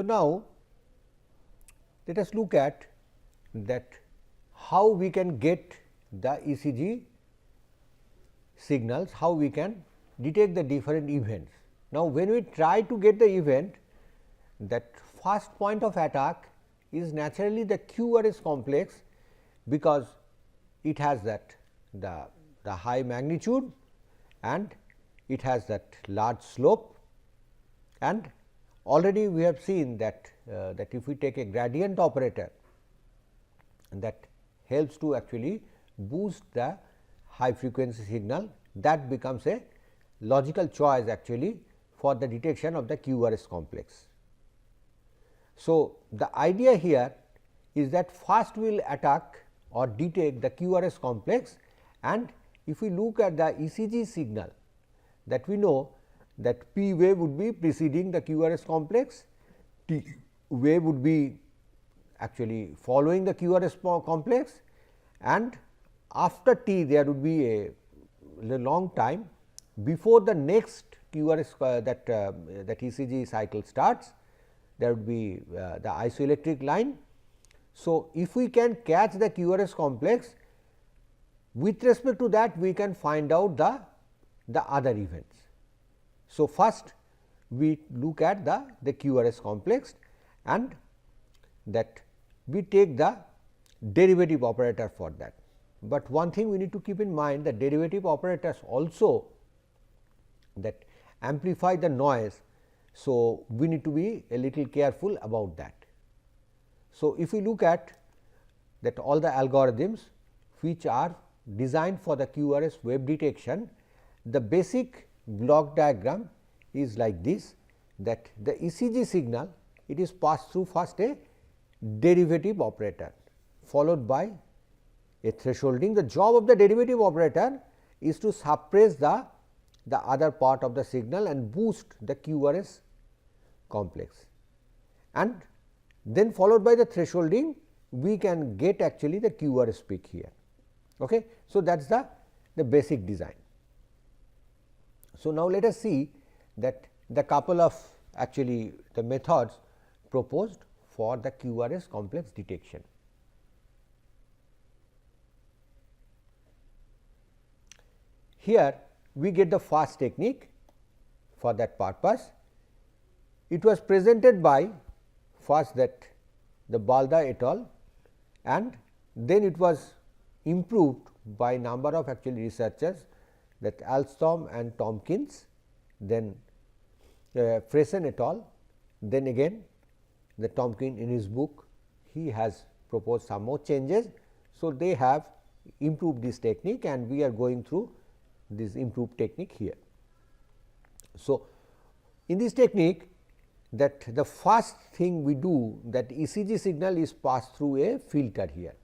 now, let us look at that how we can get the ECG signals, how we can detect the different events. Now, when we try to get the event, that first point of attack is naturally the QRS complex, because it has that the high magnitude and it has that large slope, and already we have seen that that if we take a gradient operator, that helps to actually boost the high frequency signal, that becomes a logical choice actually for the detection of the QRS complex. So, the idea here is that first we will attack or detect the QRS complex, and if we look at the ECG signal, that we know that P wave would be preceding the QRS complex, T wave would be actually following the QRS complex, and after T there would be a long time before the next QRS that ECG cycle starts, there would be the isoelectric line. So, if we can catch the QRS complex, with respect to that we can find out the other events. So, first we look at the QRS complex, and that we take the derivative operator for that. But one thing we need to keep in mind, that derivative operators also that amplify the noise. So, we need to be a little careful about that. So, if we look at that all the algorithms which are designed for the QRS wave detection, the basic block diagram is like this, that the ECG signal, it is passed through first a derivative operator followed by a thresholding. The job of the derivative operator is to suppress the other part of the signal and boost the QRS complex, and then followed by the thresholding, we can get actually the QRS peak here. Okay. So, that is the basic design. So, now let us see that the couple of actually the methods proposed for the QRS complex detection. Here we get the first technique for that purpose. It was presented by first that the Balda et al., and then it was improved by number of actually researchers, that Alstom and Tompkins, then Fresen et al., then again the Tompkins in his book he has proposed some more changes. So, they have improved this technique, and we are going through this improved technique here. So, in this technique, that the first thing we do, that ECG signal is passed through a filter here.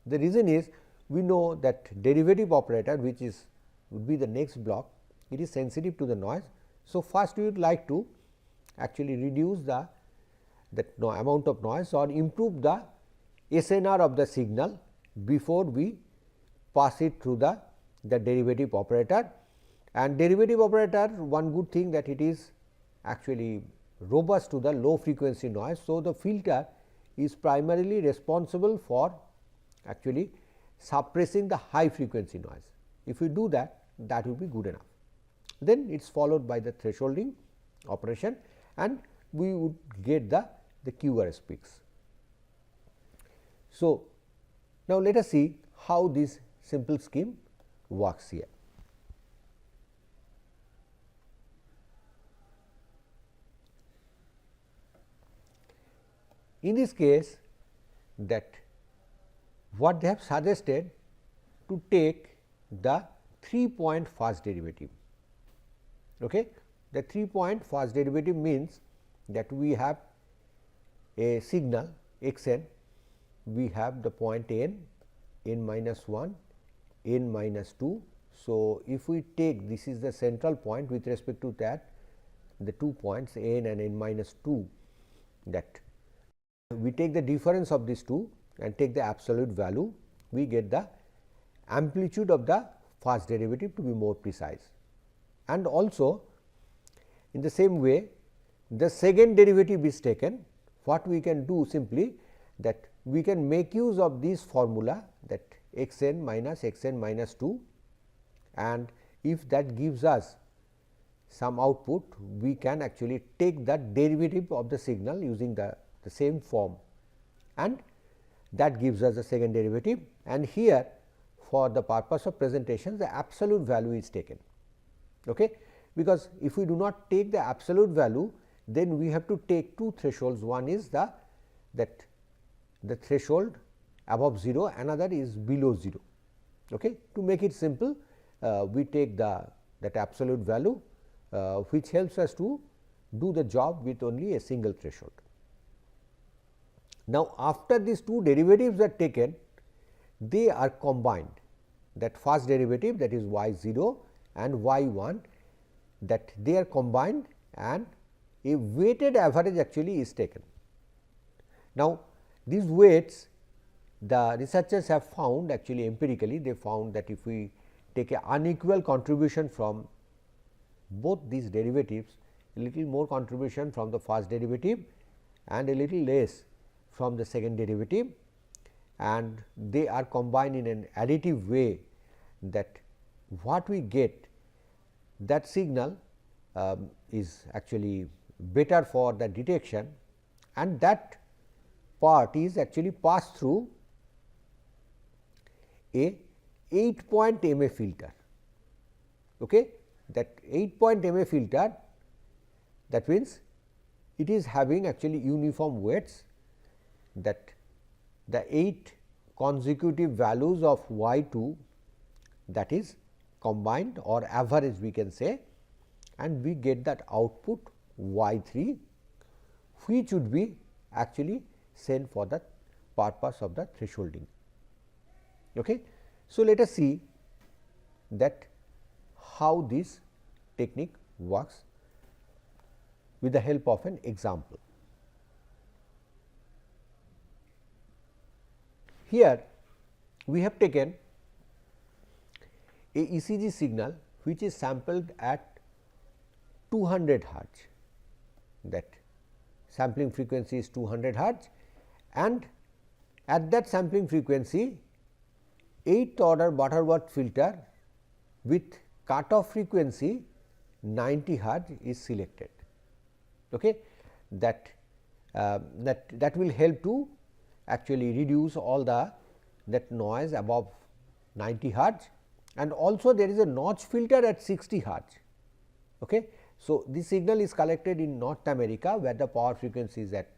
The reason is, we know that derivative operator, which is would be the next block, it is sensitive to the noise. So, first we would like to actually reduce the amount of noise or improve the SNR of the signal before we pass it through the derivative operator. And derivative operator, one good thing that it is actually robust to the low frequency noise. So, the filter is primarily responsible for actually suppressing the high frequency noise. If we do that, that will be good enough. Then it is followed by the thresholding operation, and we would get the QRS peaks. So, now let us see how this simple scheme works here. In this case, that what they have suggested to take the 3-point first derivative. Okay. The 3-point first derivative means that we have a signal x n, we have the point n, n minus 1, n minus 2. So, if we take this is the central point, with respect to that the 2 points n and n minus 2, that we take the difference of these two and take the absolute value, we get the amplitude of the first derivative to be more precise. And also in the same way the second derivative is taken what we can do simply that we can make use of this formula, that x n minus x n minus 2, and if that gives us some output, we can actually take the derivative of the signal using the same form, and that gives us the second derivative. And here for the purpose of presentation, the absolute value is taken, okay? Because if we do not take the absolute value, then we have to take two thresholds. One is the threshold above 0, another is below 0. Okay? To make it simple, we take that absolute value, which helps us to do the job with only a single threshold. Now, after these two derivatives are taken, they are combined. That first derivative, that is y 0 and y 1, that they are combined and a weighted average actually is taken. Now, these weights, the researchers have found, actually empirically they found that if we take an unequal contribution from both these derivatives, a little more contribution from the first derivative and a little less from the second derivative, and they are combined in an additive way, that what we get, that signal is actually better for the detection, and that part is actually passed through a 8-point MA filter. Okay? That 8-point MA filter, that means it is having actually uniform weights, that the 8 consecutive values of y 2, that is combined or average we can say, and we get that output y 3, which would be actually sent for the purpose of the thresholding. Okay. So, let us see that how this technique works with the help of an example. Here we have taken a ECG signal which is sampled at 200 hertz, that sampling frequency is 200 hertz, and at that sampling frequency 8th order Butterworth filter with cutoff frequency 90 hertz is selected. Okay. That will help to actually reduce all that noise above 90 hertz, and also there is a notch filter at 60 hertz. Okay. So, this signal is collected in North America, where the power frequency is at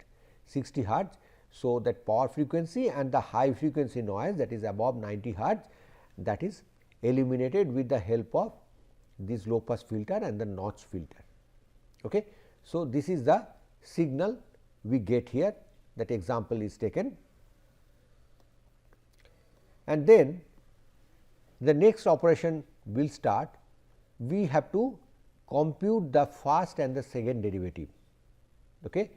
60 hertz. So, that power frequency and the high frequency noise, that is above 90 hertz, that is eliminated with the help of this low pass filter and the notch filter. Okay. So, this is the signal we get here, that example is taken, and then the next operation will start. We have to compute the first and the second derivative, okay,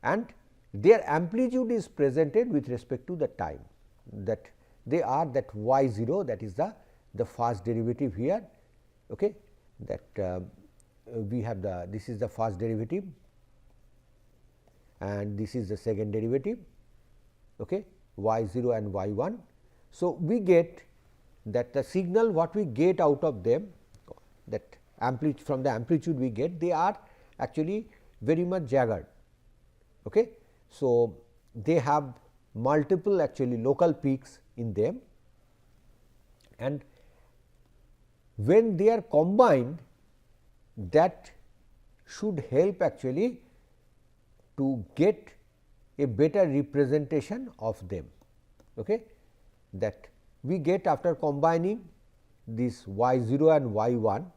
and their amplitude is presented with respect to the time, that they are that y 0, that is the first derivative here, okay, that we have this is the first derivative and this is the second derivative, okay, y 0 and y 1. So, we get that the signal what we get out of them, that from the amplitude we get, they are actually very much jagged. Okay. So, they have multiple actually local peaks in them, and when they are combined, that should help actually to get a better representation of them. Okay. That we get after combining this y 0 and y 1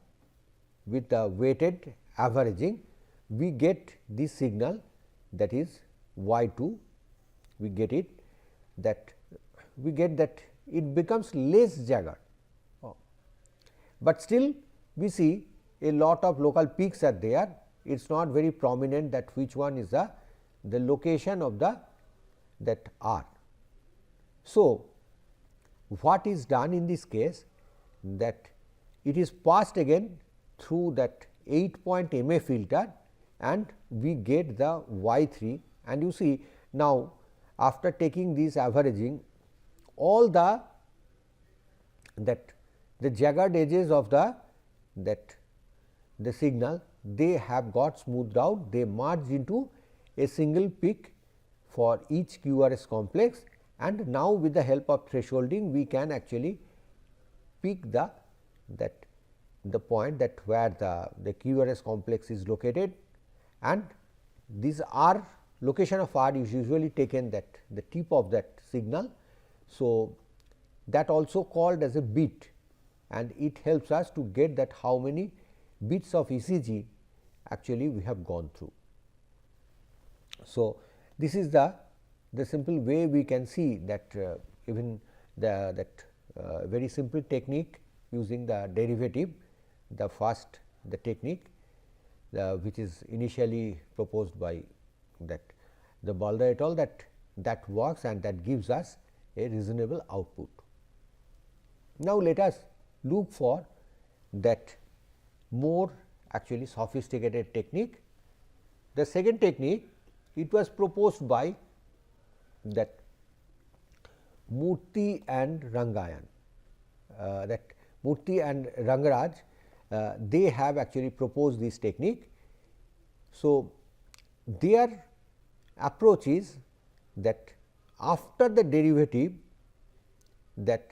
with the weighted averaging, we get this signal, that is y 2, we get it, that we get that it becomes less jagged, but still we see a lot of local peaks are there. It is not very prominent that which one is the location of that R. So, what is done in this case, that it is passed again through that 8-point MA filter, and we get the y 3 and you see now after taking this averaging, all the jagged edges of the signal, they have got smoothed out, they merged into a single peak for each QRS complex, and now with the help of thresholding we can actually pick the point that where the QRS complex is located, and this R location of R is usually taken that the tip of that signal. So, that also called as a bit, and it helps us to get that how many bits of ECG actually we have gone through. So, this is the simple way we can see that even the very simple technique using the derivative, the first technique which is initially proposed by the Balda et al, that works and that gives us a reasonable output. Now, let us look for that more actually sophisticated technique. The second technique, it was proposed by that Murthy and Rangayan, that Murthy and Rangaraj, they have actually proposed this technique. So, their approach is that after the derivative, that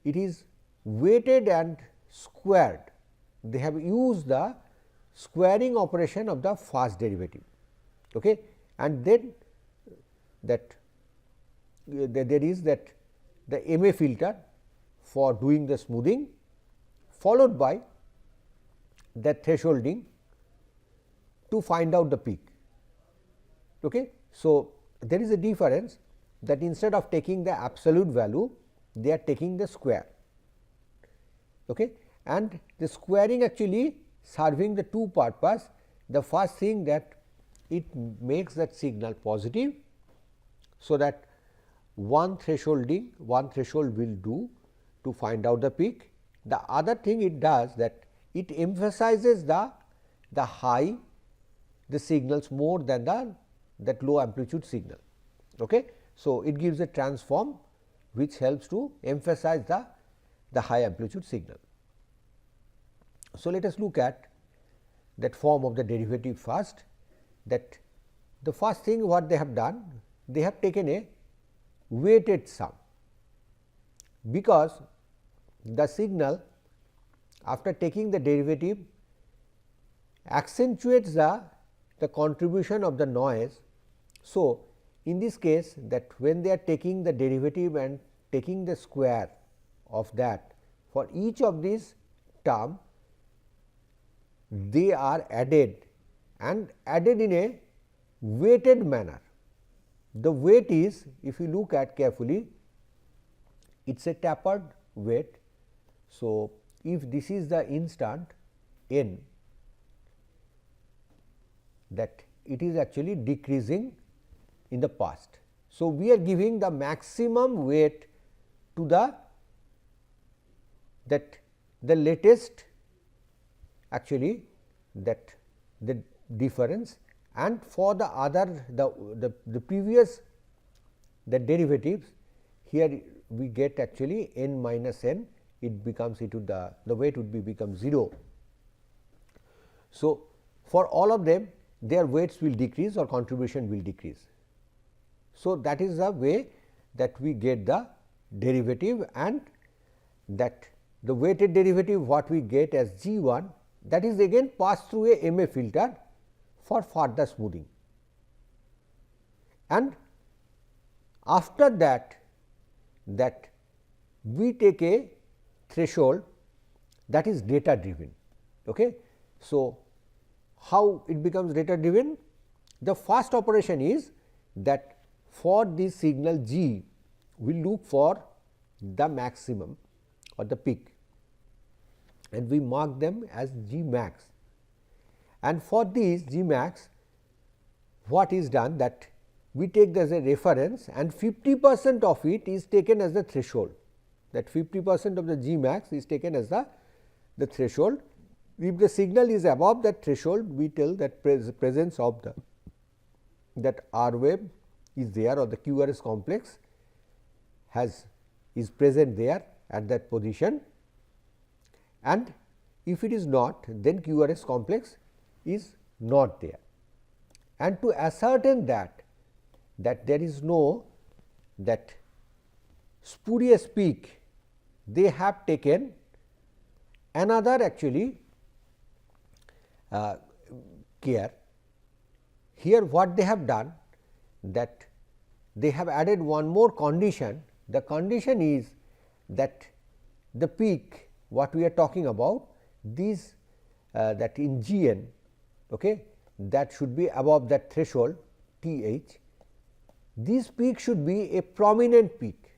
it is weighted and squared. They have used the squaring operation of the first derivative, okay. And then that there is that the MA filter for doing the smoothing, followed by the thresholding to find out the peak. Okay. So, there is a difference that instead of taking the absolute value, they are taking the square, okay. And the squaring actually serving the two purpose. The first thing that it makes that signal positive, so that one threshold will do to find out the peak. The other thing it does, that it emphasizes the high the signals more than that low amplitude signal. Okay. So, it gives a transform which helps to emphasize the high amplitude signal. So, let us look at that form of the derivative first. That the first thing what they have done, they have taken a weighted sum, because the signal after taking the derivative accentuates the contribution of the noise. So, in this case, that when they are taking the derivative and taking the square of that, for each of these term they are added, and added in a weighted manner. The weight is, if you look at carefully, it is a tapered weight. So, if this is the instant n, that it is actually decreasing in the past. So, we are giving the maximum weight to the latest actually that the difference, and for the other the previous the derivatives, here we get actually n minus n, it becomes into the weight would be become 0. So, for all of them their weights will decrease or contribution will decrease. So, that is the way that we get the derivative, and that the weighted derivative what we get as G 1, that is again passed through a MA filter for further smoothing. And after that we take a threshold that is data driven. Okay. So, how it becomes data driven? The first operation is that for this signal G, we look for the maximum or the peak, and we mark them as G max. And for these G max, what is done, that we take as a reference, and 50% of it is taken as the threshold, that 50% of the G max is taken as the threshold. If the signal is above that threshold, we tell that presence of that R wave is there or the QRS complex is present there at that position, and if it is not, then QRS complex is not there. And to ascertain that there is no that spurious peak, they have taken another actually care. Here what they have done, that they have added one more condition. The condition is that the peak what we are talking about, these that in Gn, okay, that should be above that threshold Th. This peak should be a prominent peak.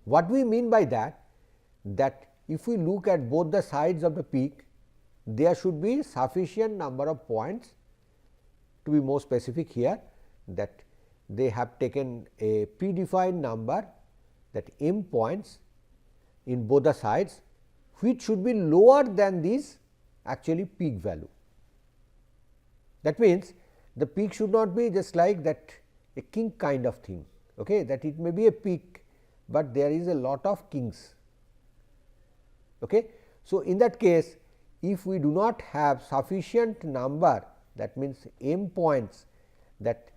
What we mean by that, that if we look at both the sides of the peak, there should be sufficient number of points. To be more specific here, that they have taken a predefined number, that m points in both the sides, which should be lower than this actually peak value. That means, the peak should not be just like that a kink kind of thing, okay, that it may be a peak, but there is a lot of kinks. Okay. So, in that case, if we do not have sufficient number, that means m points that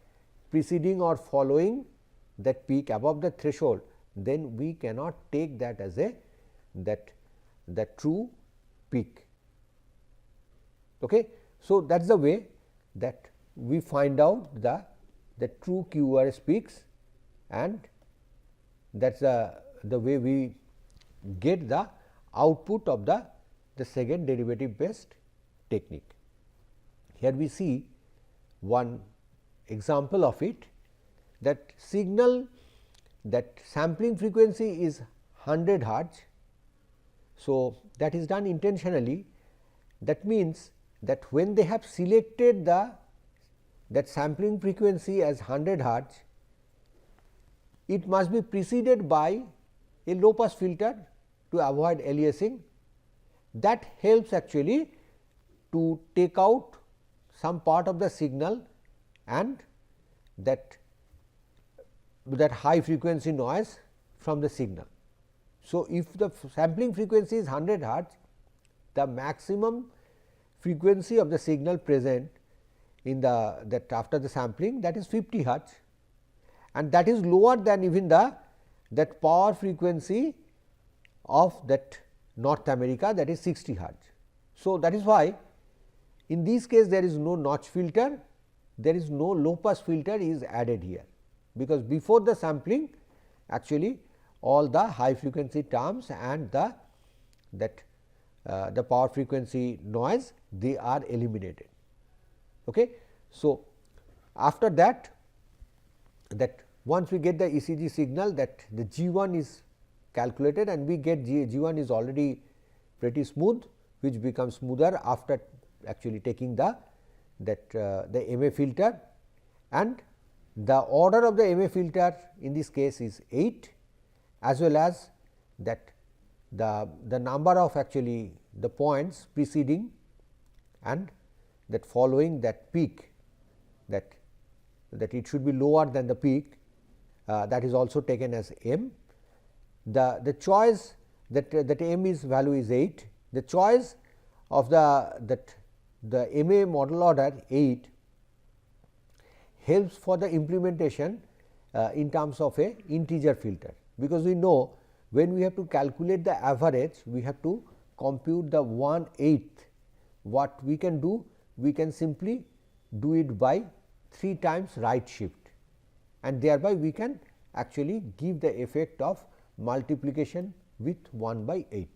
preceding or following that peak above the threshold, then we cannot take that as a that true peak. Okay. So, that is the way that we find out the true QRS peaks, and that is the way we get the output of the second derivative based technique. Here we see one example of it, that signal, that sampling frequency is 100 hertz. So, that is done intentionally. That means, that when they have selected that sampling frequency as 100 hertz, it must be preceded by a low pass filter to avoid aliasing. That helps actually to take out some part of the signal and that high frequency noise from the signal. So, if the sampling frequency is 100 hertz, the maximum frequency of the signal present in that after the sampling, that is 50 hertz, and that is lower than even that power frequency of that North America, that is 60 hertz. So, that is why in this case there is no notch filter, there is no low pass filter is added here, because before the sampling actually all the high frequency terms and the power frequency noise, they are eliminated. Okay. So, after that once we get the ECG signal, that the G1 is calculated and we get G1 is already pretty smooth, which becomes smoother after actually taking the MA filter, and the order of the MA filter in this case is 8, as well as that the number of actually the points preceding and that following that peak, that it should be lower than the peak, that is also taken as m. The choice that m is value is 8, the choice of the MA model order 8 helps for the implementation in terms of a integer filter, because we know when we have to calculate the average, we have to compute the 1/8. What we can do? We can simply do it by 3 times right shift, and thereby we can actually give the effect of multiplication with 1/8.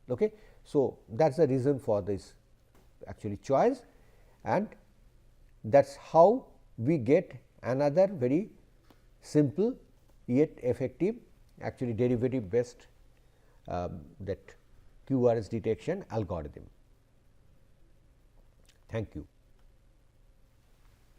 Okay. So, that is the reason for this actually choice, and that is how we get another very simple yet effective actually derivative based that QRS detection algorithm. Thank you.